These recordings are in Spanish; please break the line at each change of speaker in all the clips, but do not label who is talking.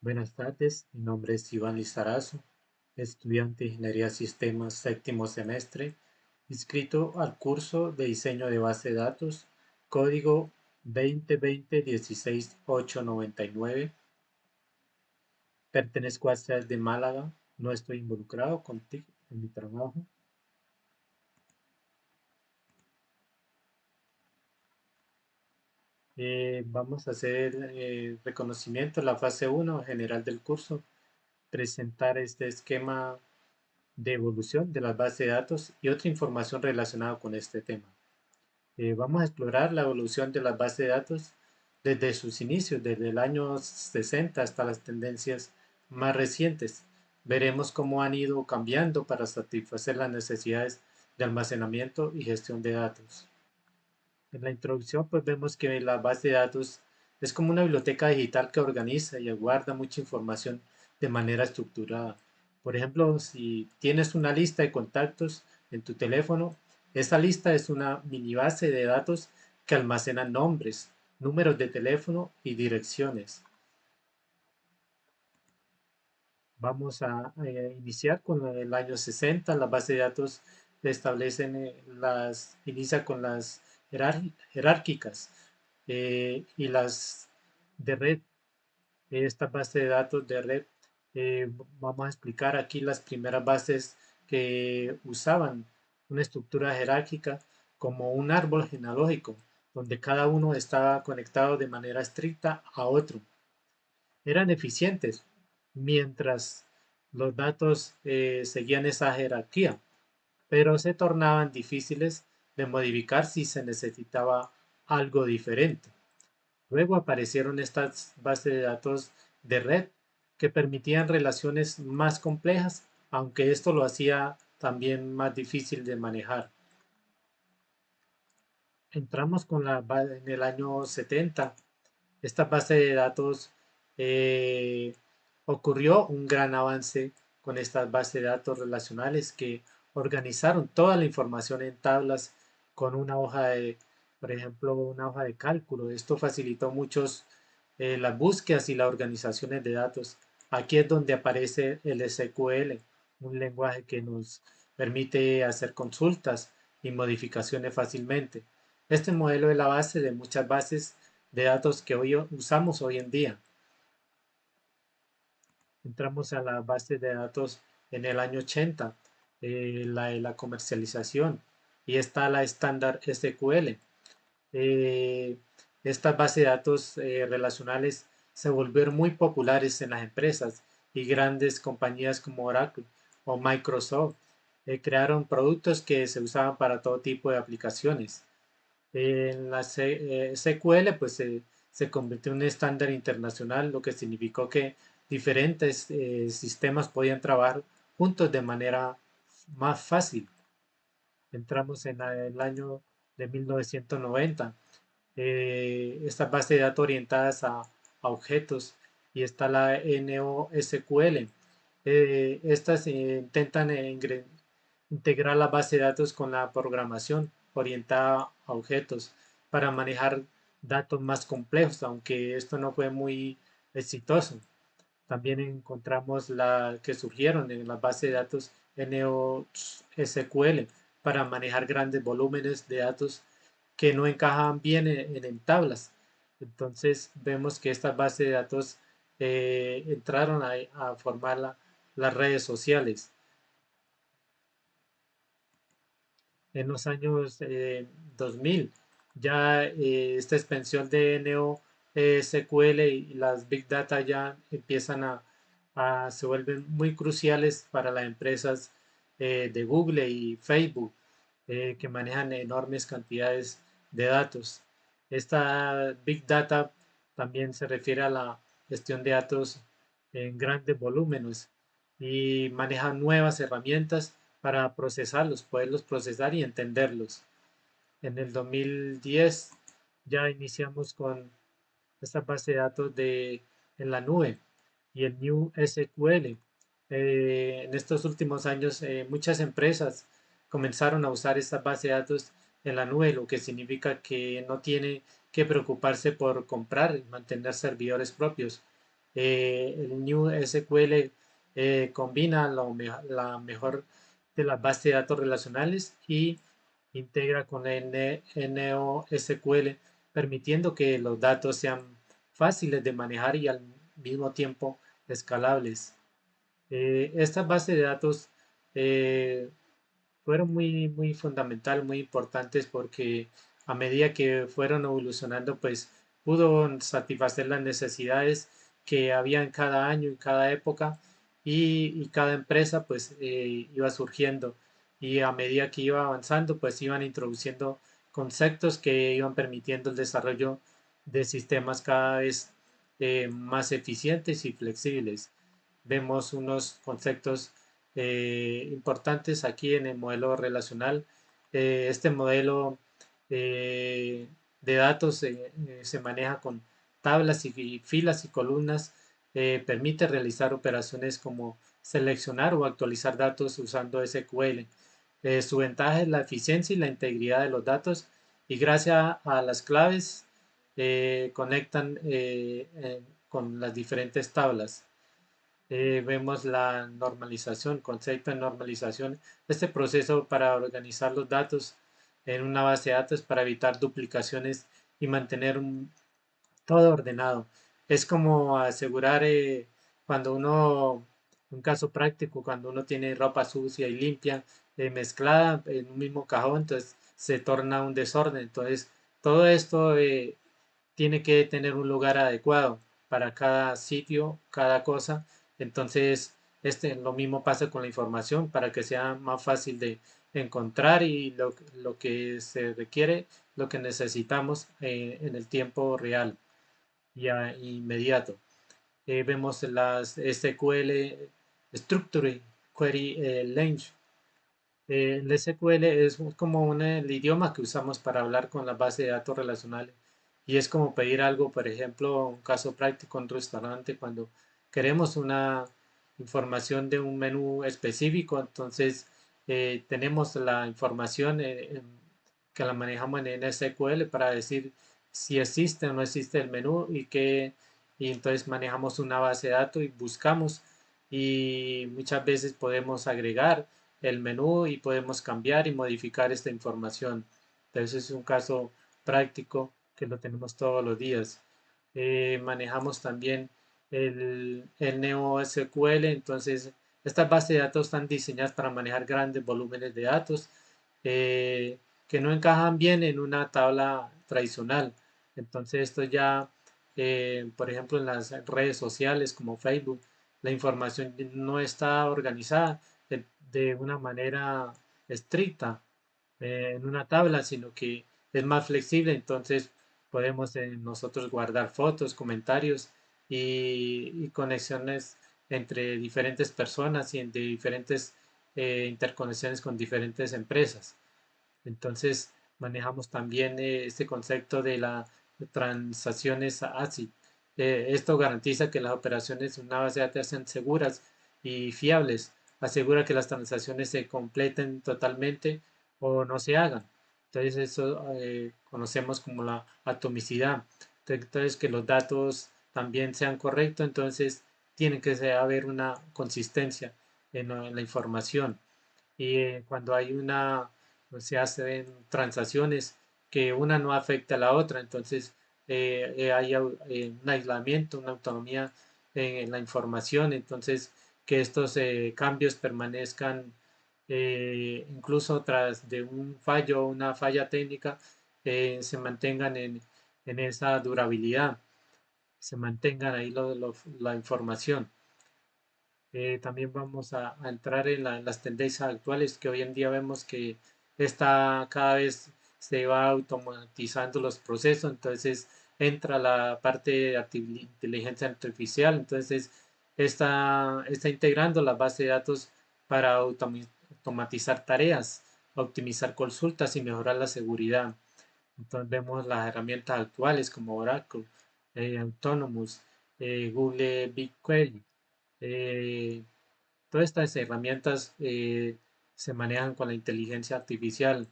Buenas tardes, mi nombre es Iván Lizarazo, estudiante de Ingeniería Sistemas séptimo semestre, inscrito al curso de diseño de base de datos, código 2020-16899. Pertenezco a Ciudad de Málaga, no estoy involucrado contigo en mi trabajo. Vamos a hacer reconocimiento, la fase uno general del curso, presentar este esquema de evolución de las bases de datos y otra información relacionada con este tema. Vamos a explorar la evolución de las bases de datos desde sus inicios, desde el año 60 hasta las tendencias más recientes. Veremos cómo han ido cambiando para satisfacer las necesidades de almacenamiento y gestión de datos. En la introducción, pues vemos que la base de datos es como una biblioteca digital que organiza y guarda mucha información de manera estructurada. Por ejemplo, si tienes una lista de contactos en tu teléfono, esa lista es una mini base de datos que almacena nombres, números de teléfono y direcciones. Vamos a iniciar con el año 60. Las bases de datos establecen inicia con las jerárquicas y las de red. Esta base de datos de red, vamos a explicar aquí las primeras bases que usaban una estructura jerárquica como un árbol genealógico, donde cada uno estaba conectado de manera estricta a otro. Eran eficientes mientras los datos seguían esa jerarquía, pero se tornaban difíciles de modificar si se necesitaba algo diferente. Luego aparecieron estas bases de datos de red que permitían relaciones más complejas, aunque esto lo hacía también más difícil de manejar. Entramos en el año 70. Esta base de datos eh, ocurrió un gran avance con estas bases de datos relacionales que organizaron toda la información en tablas con una hoja de, por ejemplo, una hoja de cálculo. Esto facilitó muchos las búsquedas y las organizaciones de datos. Aquí es donde aparece el SQL, un lenguaje que nos permite hacer consultas y modificaciones fácilmente. Este modelo es la base de muchas bases de datos que hoy usamos hoy en día. Entramos a la base de datos en el año 80, la comercialización, y está la estándar SQL. Eh, Estas bases de datos relacionales se volvieron muy populares en las empresas y grandes compañías como Oracle o Microsoft crearon productos que se usaban para todo tipo de aplicaciones. En la SQL pues se convirtió en un estándar internacional, lo que significó que diferentes sistemas podían trabajar juntos de manera más fácil. Entramos en el año de 1990. Estas bases de datos orientadas a objetos y está la NoSQL. Estas intentan integrar la base de datos con la programación orientada a objetos para manejar datos más complejos, aunque esto no fue muy exitoso. También encontramos la que surgieron en la base de datos NoSQL para manejar grandes volúmenes de datos que no encajaban bien en tablas. Entonces vemos que estas bases de datos entraron a formar las redes sociales. En los años 2000 ya esta expansión de NoSQL y las Big Data ya empiezan se vuelven muy cruciales para las empresas de Google y Facebook que manejan enormes cantidades de datos. Esta Big Data también se refiere a la gestión de datos en grandes volúmenes y maneja nuevas herramientas para procesarlos, poderlos procesar y entenderlos. En el 2010 ya iniciamos con esta base de datos en la nube y el New SQL. En estos últimos años muchas empresas comenzaron a usar esta base de datos en la nube, lo que significa que no tiene que preocuparse por comprar y mantener servidores propios. El New SQL combina la mejor de las bases de datos relacionales y integra con NoSQL, permitiendo que los datos sean fáciles de manejar y al mismo tiempo escalables. Estas bases de datos eh, fueron muy fundamental, muy importantes porque a medida que fueron evolucionando, pues pudo satisfacer las necesidades que había en cada año, en cada época y cada empresa pues iba surgiendo y a medida que iba avanzando pues iban introduciendo conceptos que iban permitiendo el desarrollo de sistemas cada vez más eficientes y flexibles. Vemos unos conceptos importantes aquí en el modelo relacional. Este modelo eh, de datos se maneja con tablas y filas y columnas. Permite realizar operaciones como seleccionar o actualizar datos usando SQL. Su ventaja es la eficiencia y la integridad de los datos y gracias a las claves conectan con las diferentes tablas. Vemos la normalización, concepto de normalización, este proceso para organizar los datos en una base de datos para evitar duplicaciones y mantener todo ordenado. Es como asegurar cuando uno, un caso práctico, cuando uno tiene ropa sucia y limpia mezclada en un mismo cajón, entonces se torna un desorden. Entonces, todo esto tiene que tener un lugar adecuado para cada sitio, cada cosa. Entonces, lo mismo pasa con la información para que sea más fácil de encontrar y lo que se requiere, lo que necesitamos en el tiempo real y inmediato. Vemos las SQL Structure Query Language. El SQL es como el idioma que usamos para hablar con la base de datos relacionales y es como pedir algo, por ejemplo, un caso práctico en un restaurante cuando queremos una información de un menú específico, entonces tenemos la información que la manejamos en SQL para decir si existe o no existe el menú y entonces manejamos una base de datos y buscamos y muchas veces podemos agregar el menú y podemos cambiar y modificar esta información. Entonces es un caso práctico que lo tenemos todos los días. Manejamos también el NeoSQL, entonces estas bases de datos están diseñadas para manejar grandes volúmenes de datos eh, que no encajan bien en una tabla tradicional. Entonces esto ya, por ejemplo, en las redes sociales como Facebook, la información no está organizada de una manera estricta en una tabla, sino que es más flexible, entonces podemos nosotros guardar fotos, comentarios y conexiones entre diferentes personas y entre diferentes interconexiones con diferentes empresas. Entonces manejamos también este concepto de las transacciones ACID. Esto garantiza que las operaciones en una base de datos sean seguras y fiables. Asegura que las transacciones se completen totalmente o no se hagan. Entonces eso conocemos como la atomicidad. Entonces que los datos también sean correctos. Entonces tiene que haber una consistencia en la información. Y cuando hay se hacen transacciones que una no afecta a la otra, entonces hay un aislamiento, una autonomía en la información, entonces que estos cambios permanezcan incluso tras de un fallo o una falla técnica, se mantengan en esa durabilidad, se mantengan ahí la información. También vamos a entrar en las tendencias actuales que hoy en día vemos que cada vez se va automatizando los procesos, entonces entra la parte de inteligencia artificial, entonces está integrando la base de datos para automatizar tareas, optimizar consultas y mejorar la seguridad. Entonces vemos las herramientas actuales como Oracle, Autonomous, Google BigQuery. Eh, Todas estas herramientas se manejan con la inteligencia artificial.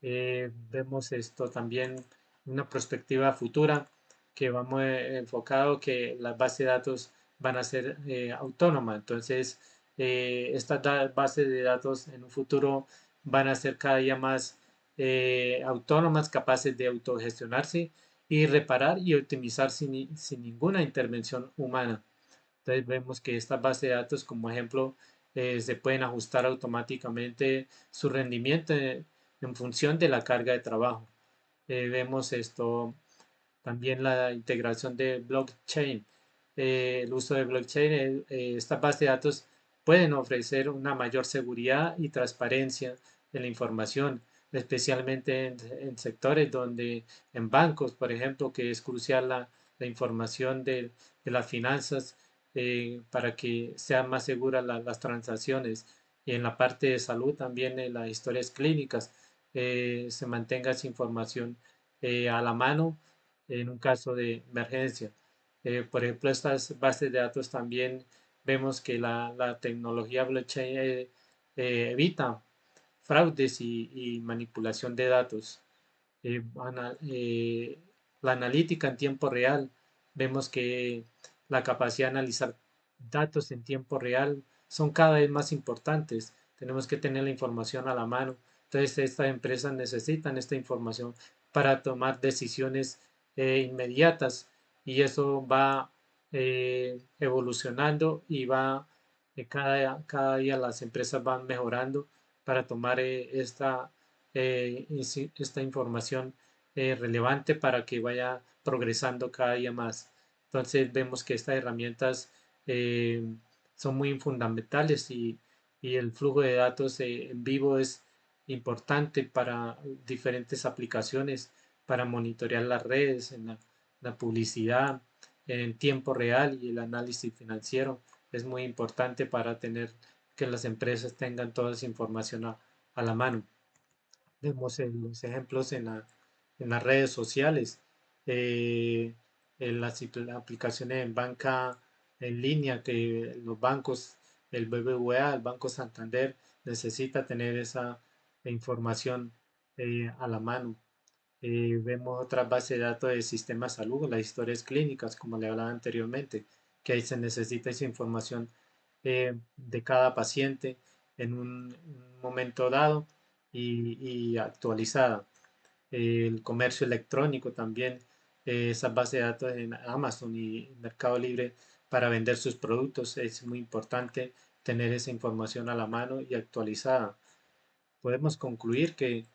Vemos esto también en una perspectiva futura. que vamos enfocado que las bases de datos van a ser autónomas. Entonces, estas bases de datos en un futuro van a ser cada día más autónomas, capaces de autogestionarse y reparar y optimizar sin ninguna intervención humana. Entonces vemos que estas bases de datos, como ejemplo, se pueden ajustar automáticamente su rendimiento en función de la carga de trabajo. Vemos esto también la integración de blockchain. El uso de blockchain, estas bases de datos pueden ofrecer una mayor seguridad y transparencia en la información, especialmente en sectores donde, en bancos, por ejemplo, que es crucial la información de las finanzas para que sean más seguras las transacciones. Y en la parte de salud también en las historias clínicas se mantenga esa información a la mano en un caso de emergencia. Por ejemplo, estas bases de datos también vemos que la tecnología blockchain evita fraudes y manipulación de datos. Eh, ana- eh, la analítica en tiempo real, vemos que la capacidad de analizar datos en tiempo real son cada vez más importantes. Tenemos que tener la información a la mano. Entonces, estas empresas necesitan esta información para tomar decisiones inmediatas y eso va evolucionando y va cada día las empresas van mejorando para tomar esta información relevante para que vaya progresando cada día más. Entonces vemos que estas herramientas eh, son muy fundamentales y el flujo de datos en vivo es importante para diferentes aplicaciones, para monitorear las redes, en la publicidad en tiempo real y el análisis financiero es muy importante para tener que las empresas tengan toda esa información a la mano. Vemos los ejemplos en las redes sociales, eh, en las aplicaciones en banca en línea que los bancos, el BBVA, el Banco Santander, necesita tener esa información a la mano. Vemos otras bases de datos del sistema de salud, las historias clínicas, como le hablaba anteriormente, que ahí se necesita esa información de cada paciente en un momento dado y actualizada. El comercio electrónico también, esas bases de datos en Amazon y Mercado Libre para vender sus productos, es muy importante tener esa información a la mano y actualizada. Podemos concluir que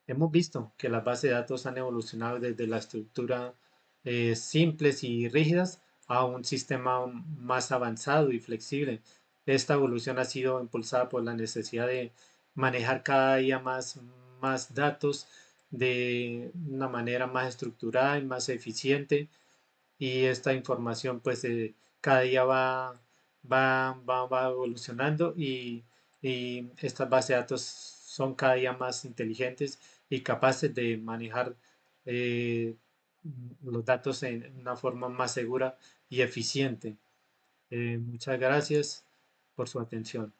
hemos visto que las bases de datos han evolucionado desde la estructura simples y rígidas a un sistema más avanzado y flexible. Esta evolución ha sido impulsada por la necesidad de manejar cada día más datos de una manera más estructurada y más eficiente y esta información pues cada día va evolucionando y estas bases de datos son cada día más inteligentes y capaces de manejar eh, los datos en una forma más segura y eficiente. Muchas gracias por su atención.